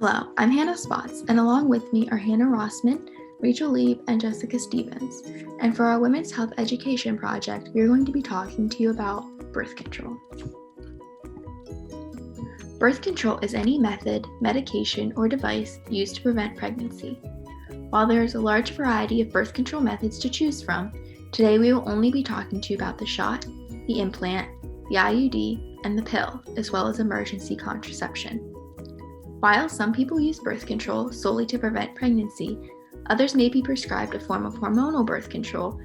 Hello, I'm Hannah Spots, and along with me are Hannah Rossman, Rachel Lieb, and Jessica Stevens. And for our Women's Health Education Project, we are going to be talking to you about birth control. Birth control is any method, medication, or device used to prevent pregnancy. While there is a large variety of birth control methods to choose from, today we will only be talking to you about the shot, the implant, the IUD, and the pill, as well as emergency contraception. While some people use birth control solely to prevent pregnancy, others may be prescribed a form of hormonal birth control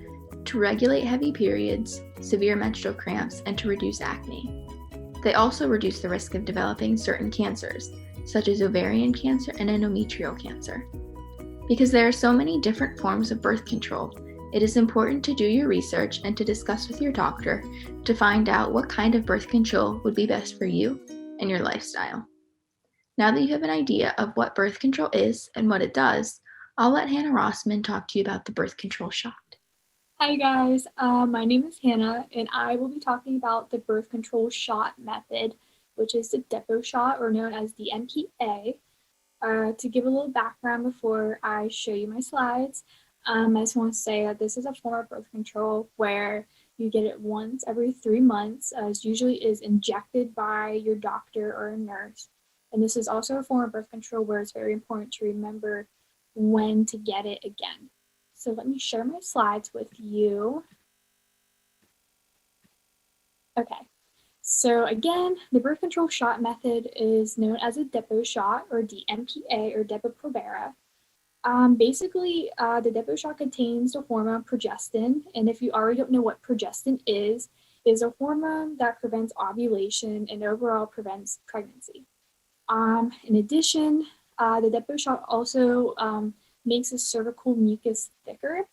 to regulate heavy periods, severe menstrual cramps, and to reduce acne. They also reduce the risk of developing certain cancers, such as ovarian cancer and endometrial cancer. Because there are so many different forms of birth control, it is important to do your research and to discuss with your doctor to find out what kind of birth control would be best for you and your lifestyle. Now that you have an idea of what birth control is and what it does, I'll let Hannah Rossman talk to you about the birth control shot. Hi guys, my name is Hannah and I will be talking about the birth control shot method, which is the depot shot or known as the MPA. To give a little background before I show you my slides, I just want to say that this is a form of birth control where you get it once every 3 months. It usually is injected by your doctor or a nurse. And this is also a form of birth control where it's very important to remember when to get it again. So let me share my slides with you. Okay, so again, the birth control shot method is known as a depot shot or DMPA or Depo-Provera. Basically, the depot shot contains the hormone progestin, and if you already don't know what progestin is a hormone that prevents ovulation and overall prevents pregnancy. In addition, the depot shot also makes the cervical mucus thicker,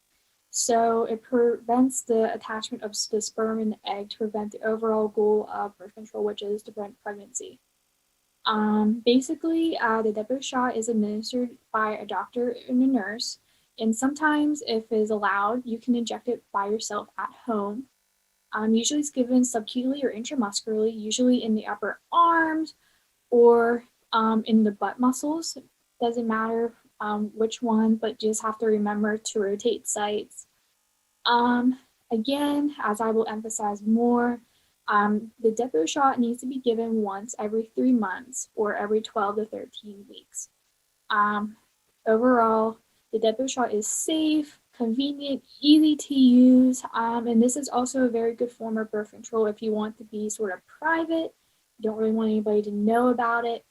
so it prevents the attachment of the sperm and the egg to prevent the overall goal of birth control, which is to prevent pregnancy. Basically, the depot shot is administered by a doctor and a nurse, and sometimes, if it is allowed, you can inject it by yourself at home. Usually it's given subcutaneously or intramuscularly, usually in the upper arms or in the butt muscles. Doesn't matter which one, but just have to remember to rotate sites. Again, as I will emphasize more, the depot shot needs to be given once every 3 months or every 12 to 13 weeks. Overall, the depot shot is safe, convenient, easy to use, and this is also a very good form of birth control if you want to be sort of private, you don't really want anybody to know about it.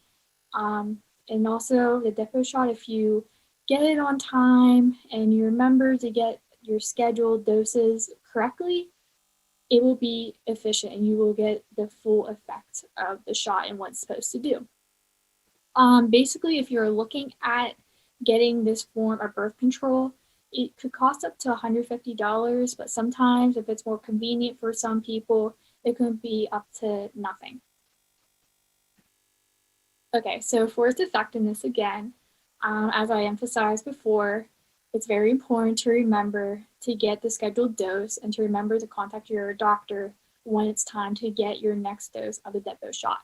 And also the depot shot, if you get it on time and you remember to get your scheduled doses correctly, it will be efficient and you will get the full effect of the shot and what it's supposed to do. Basically, if you're looking at getting this form of birth control, it could cost up to $150, but sometimes if it's more convenient for some people, it could be up to nothing. Okay, so for its effectiveness again, as I emphasized before, it's very important to remember to get the scheduled dose and to remember to contact your doctor when it's time to get your next dose of the depot shot.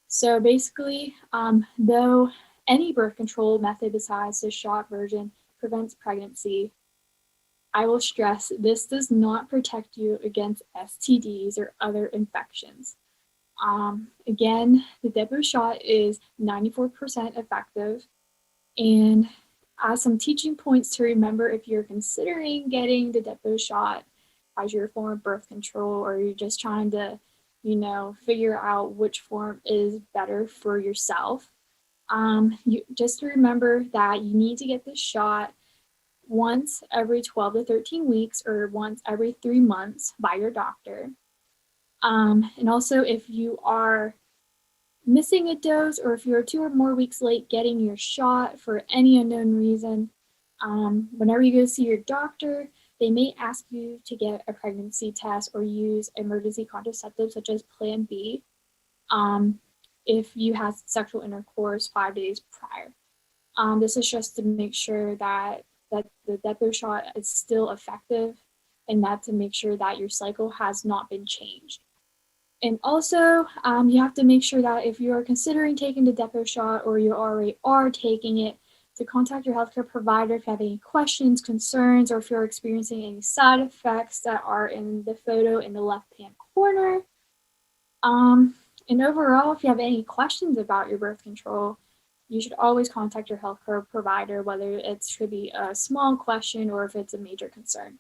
So basically, though any birth control method besides the shot version prevents pregnancy, I will stress this does not protect you against STDs or other infections. Again, the depot shot is 94% effective. And some teaching points to remember if you're considering getting the depot shot as your form of birth control, or you're just trying to, figure out which form is better for yourself. Just to remember that you need to get this shot once every 12 to 13 weeks or once every 3 months by your doctor. And also, if you are missing a dose or if you're 2 or more weeks late getting your shot for any unknown reason, whenever you go see your doctor, they may ask you to get a pregnancy test or use emergency contraceptives such as Plan B if you had sexual intercourse 5 days prior. This is just to make sure that the depot shot is still effective and that to make sure that your cycle has not been changed. And also, you have to make sure that if you are considering taking the depot shot or you already are taking it, to contact your healthcare provider if you have any questions, concerns, or if you're experiencing any side effects that are in the photo in the left-hand corner. And overall, if you have any questions about your birth control, you should always contact your healthcare provider, whether it should be a small question or if it's a major concern.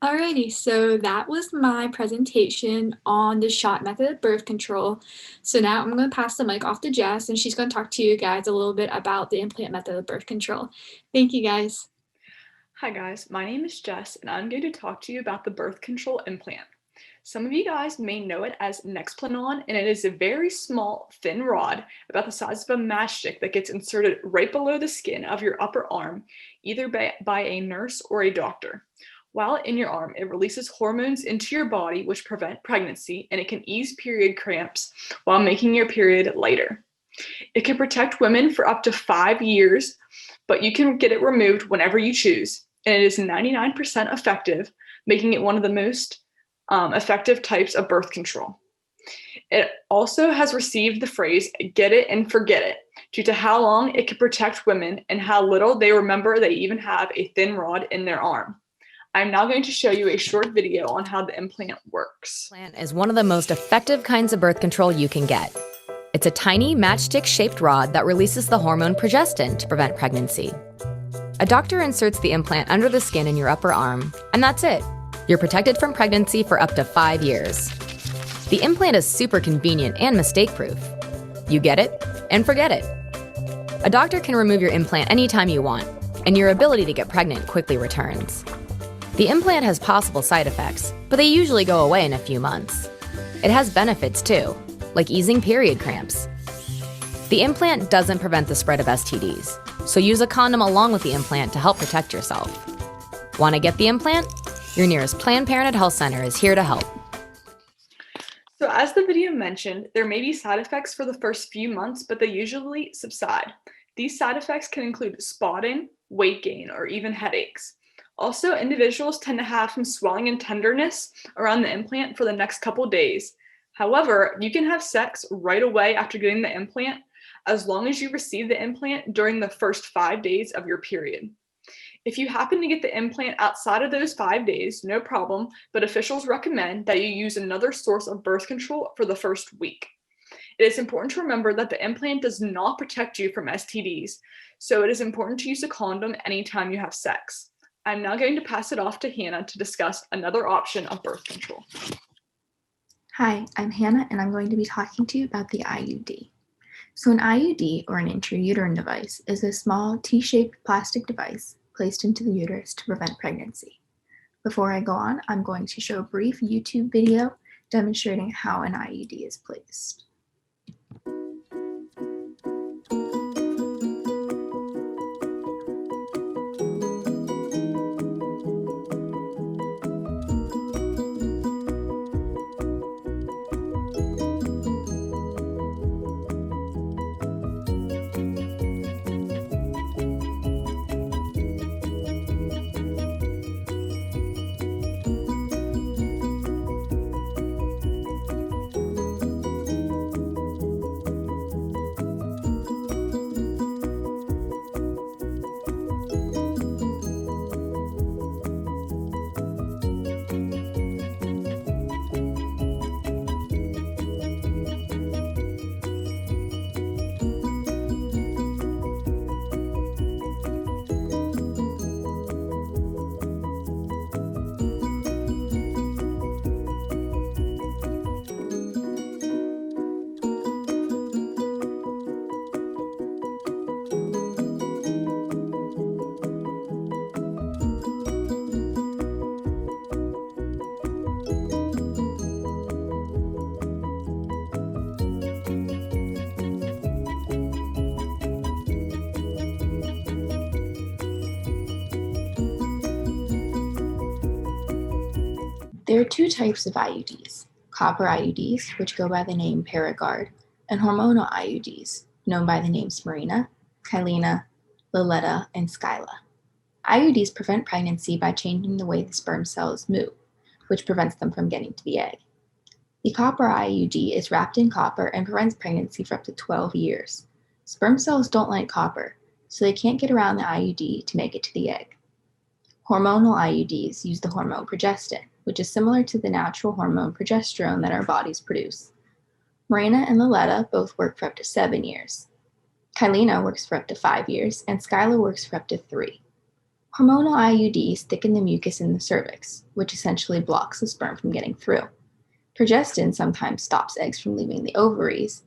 Alrighty, so that was my presentation on the shot method of birth control. So now I'm going to pass the mic off to Jess, and she's going to talk to you guys a little bit about the implant method of birth control. Thank you, guys. Hi guys, my name is Jess, and I'm going to talk to you about the birth control implant. Some of you guys may know it as Nexplanon, and it is a very small, thin rod about the size of a matchstick that gets inserted right below the skin of your upper arm, either by a nurse or a doctor. While in your arm, it releases hormones into your body which prevent pregnancy, and it can ease period cramps while making your period lighter. It can protect women for up to 5 years, but you can get it removed whenever you choose, and it is 99% effective, making it one of the most effective types of birth control. It also has received the phrase, "get it and forget it," due to how long it can protect women and how little they remember they even have a thin rod in their arm. I'm now going to show you a short video on how the implant works. Implant is one of the most effective kinds of birth control you can get. It's a tiny matchstick-shaped rod that releases the hormone progestin to prevent pregnancy. A doctor inserts the implant under the skin in your upper arm, and that's it. You're protected from pregnancy for up to 5 years. The implant is super convenient and mistake-proof. You get it and forget it. A doctor can remove your implant anytime you want, and your ability to get pregnant quickly returns. The implant has possible side effects, but they usually go away in a few months. It has benefits too, like easing period cramps. The implant doesn't prevent the spread of STDs, so use a condom along with the implant to help protect yourself. Want to get the implant? Your nearest Planned Parenthood Health Center is here to help. So as the video mentioned, there may be side effects for the first few months, but they usually subside. These side effects can include spotting, weight gain, or even headaches. Also, individuals tend to have some swelling and tenderness around the implant for the next couple days. However, you can have sex right away after getting the implant, as long as you receive the implant during the first 5 days of your period. If you happen to get the implant outside of those 5 days, no problem, but officials recommend that you use another source of birth control for the first week. It is important to remember that the implant does not protect you from STDs, so it is important to use a condom anytime you have sex. I'm now going to pass it off to Hannah to discuss another option of birth control. Hi, I'm Hannah, and I'm going to be talking to you about the IUD. So an IUD, or an intrauterine device, is a small T-shaped plastic device placed into the uterus to prevent pregnancy. Before I go on, I'm going to show a brief YouTube video demonstrating how an IUD is placed. There are two types of IUDs, copper IUDs, which go by the name Paragard, and hormonal IUDs, known by the names Mirena, Kylena, Liletta, and Skyla. IUDs prevent pregnancy by changing the way the sperm cells move, which prevents them from getting to the egg. The copper IUD is wrapped in copper and prevents pregnancy for up to 12 years. Sperm cells don't like copper, so they can't get around the IUD to make it to the egg. Hormonal IUDs use the hormone progestin, which is similar to the natural hormone progesterone that our bodies produce. Mirena and Loletta both work for up to 7 years. Kylena works for up to 5 years, and Skyla works for up to 3. Hormonal IUDs thicken the mucus in the cervix, which essentially blocks the sperm from getting through. Progestin sometimes stops eggs from leaving the ovaries,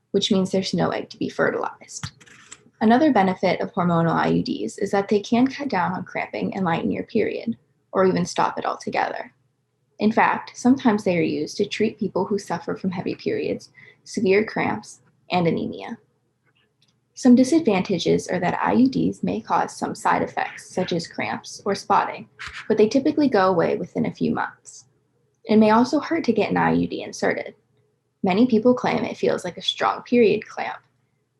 which means there's no egg to be fertilized. Another benefit of hormonal IUDs is that they can cut down on cramping and lighten your period, or even stop it altogether. In fact, sometimes they are used to treat people who suffer from heavy periods, severe cramps, and anemia. Some disadvantages are that IUDs may cause some side effects, such as cramps or spotting, but they typically go away within a few months. It may also hurt to get an IUD inserted. Many people claim it feels like a strong period clamp,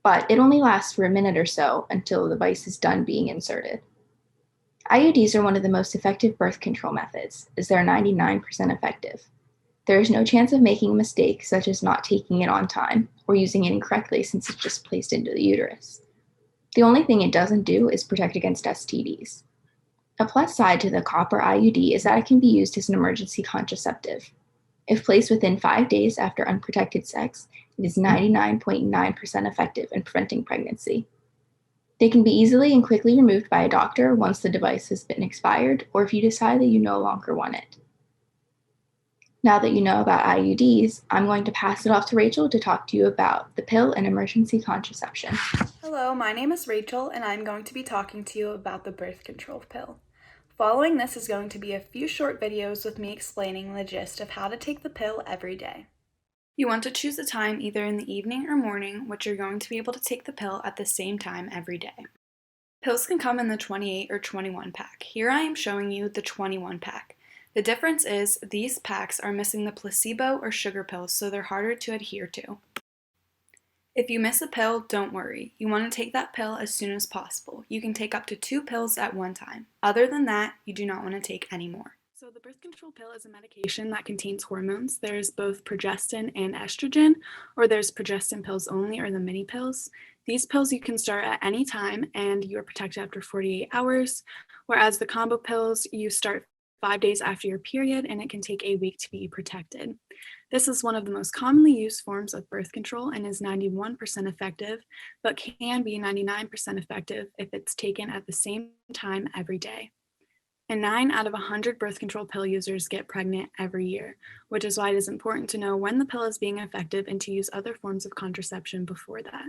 but it only lasts for a minute or so until the device is done being inserted. IUDs are one of the most effective birth control methods, as they're 99% effective. There is no chance of making a mistake, such as not taking it on time or using it incorrectly since it's just placed into the uterus. The only thing it doesn't do is protect against STDs. A plus side to the copper IUD is that it can be used as an emergency contraceptive. If placed within 5 days after unprotected sex, it is 99.9% effective in preventing pregnancy. They can be easily and quickly removed by a doctor once the device has been expired or if you decide that you no longer want it. Now that you know about IUDs, I'm going to pass it off to Rachel to talk to you about the pill and emergency contraception. Hello, my name is Rachel, and I'm going to be talking to you about the birth control pill. Following this is going to be a few short videos with me explaining the gist of how to take the pill every day. You want to choose a time either in the evening or morning, which you're going to be able to take the pill at the same time every day. Pills can come in the 28 or 21 pack. Here I am showing you the 21 pack. The difference is these packs are missing the placebo or sugar pills, so they're harder to adhere to. If you miss a pill, don't worry. You want to take that pill as soon as possible. You can take up to 2 pills at one time. Other than that, you do not want to take any more. So the birth control pill is a medication that contains hormones. There's both progestin and estrogen, or there's progestin pills only, or the mini pills. These pills you can start at any time and you are protected after 48 hours, whereas the combo pills you start 5 days after your period and it can take a week to be protected. This is one of the most commonly used forms of birth control and is 91% effective, but can be 99% effective if it's taken at the same time every day. And 9 out of 100 birth control pill users get pregnant every year, which is why it is important to know when the pill is being effective and to use other forms of contraception before that.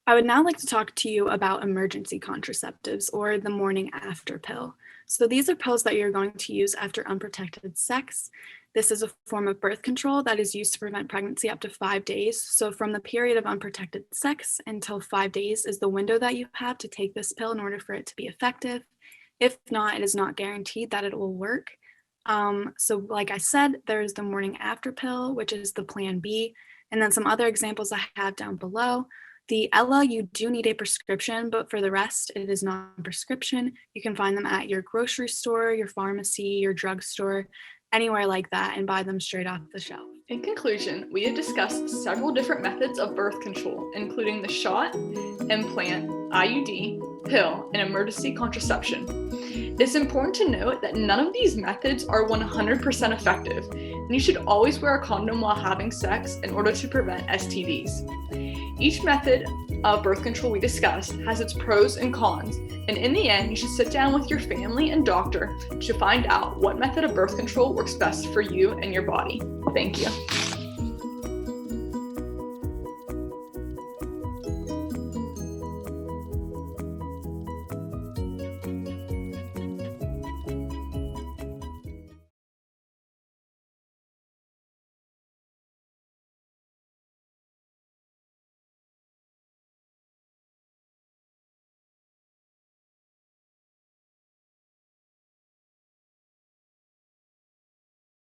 I would now like to talk to you about emergency contraceptives, or the morning after pill. So these are pills that you're going to use after unprotected sex. This is a form of birth control that is used to prevent pregnancy up to 5 days. So from the period of unprotected sex until 5 days is the window that you have to take this pill in order for it to be effective. If not, it is not guaranteed that it will work. So like I said, there's the morning after pill, which is the plan B, and then some other examples I have down below. The Ella, you do need a prescription, but for the rest, it is non-prescription. You can find them at your grocery store, your pharmacy, your drugstore, anywhere like that, and buy them straight off the shelf. In conclusion, we have discussed several different methods of birth control, including the shot, implant, IUD, pill, and emergency contraception. It's important to note that none of these methods are 100% effective, and you should always wear a condom while having sex in order to prevent STDs. Each method of birth control we discussed has its pros and cons, and in the end, you should sit down with your family and doctor to find out what method of birth control works best for you and your body. Thank you.